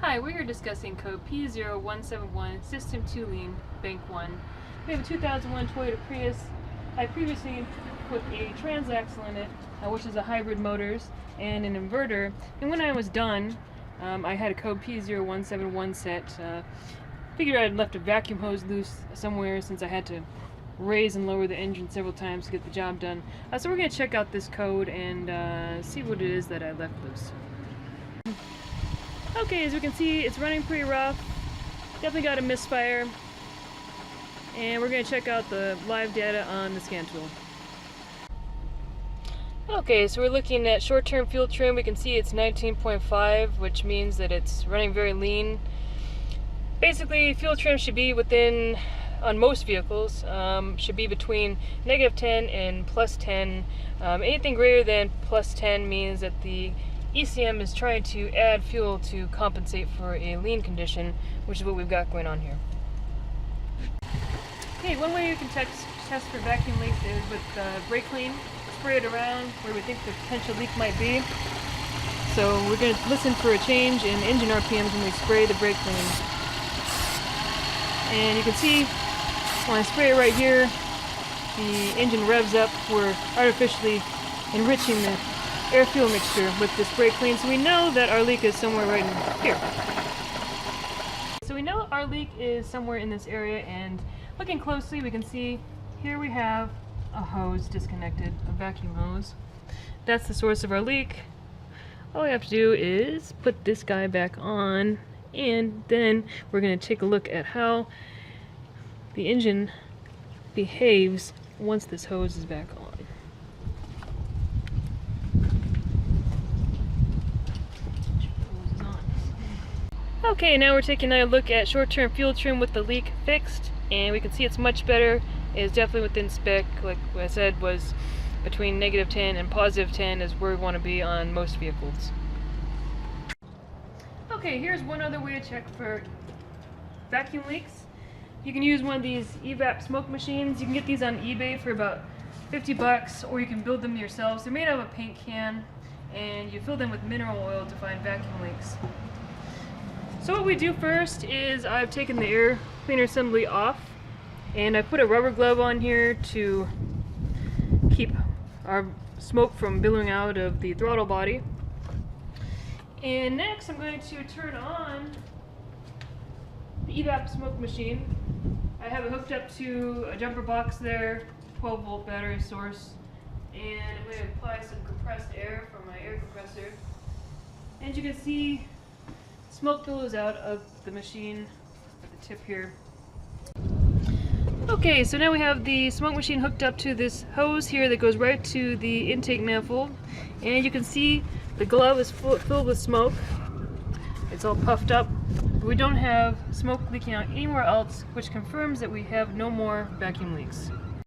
Hi, we're here discussing code P0171, System 2 Lean, Bank 1. We have a 2001 Toyota Prius. I previously put a transaxle in it, which is a hybrid motors, and an inverter. And when I was done, I had a code P0171 set. Figured I'd left a vacuum hose loose somewhere since I had to raise and lower the engine several times to get the job done. So we're going to check out this code and see what it is that I left loose. Okay, as we can see, it's running pretty rough. Definitely got a misfire. And we're going to check out the live data on the scan tool. Okay, so we're looking at short-term fuel trim. We can see it's 19.5, which means that it's running very lean. Basically, fuel trim should be within, on most vehicles, should be between -10 and +10. Anything greater than +10 means that the ECM is trying to add fuel to compensate for a lean condition, which is what we've got going on here. Okay, one way you can test for vacuum leaks is with brake clean. Spray it around where we think the potential leak might be. So we're going to listen for a change in engine RPMs when we spray the brake clean. And you can see when I spray it right here, the engine revs up. We're artificially enriching the air-fuel mixture with this brake clean, so we know that our leak is somewhere right in here. So we know our leak is somewhere in this area, and looking closely we can see here we have a hose disconnected, a vacuum hose. That's the source of our leak. All we have to do is put this guy back on, and then we're going to take a look at how the engine behaves once this hose is back on. Okay, now we're taking a look at short-term fuel trim with the leak fixed, and we can see it's much better. It's definitely within spec. Like I said, was between -10 and +10 is where we want to be on most vehicles. Okay, here's one other way to check for vacuum leaks. You can use one of these Evap smoke machines. You can get these on eBay for about 50 bucks, or you can build them yourselves. They're made out of a paint can, and you fill them with mineral oil to find vacuum leaks. So what we do first is I've taken the air cleaner assembly off, and I put a rubber glove on here to keep our smoke from billowing out of the throttle body. And next I'm going to turn on the Evap smoke machine. I have it hooked up to a jumper box there, 12-volt battery source, and I'm going to apply some compressed air from my air compressor. And you can see smoke billows out of the machine at the tip here. Okay, so now we have the smoke machine hooked up to this hose here that goes right to the intake manifold, and you can see the glove is filled with smoke. It's all puffed up. We don't have smoke leaking out anywhere else, which confirms that we have no more vacuum leaks.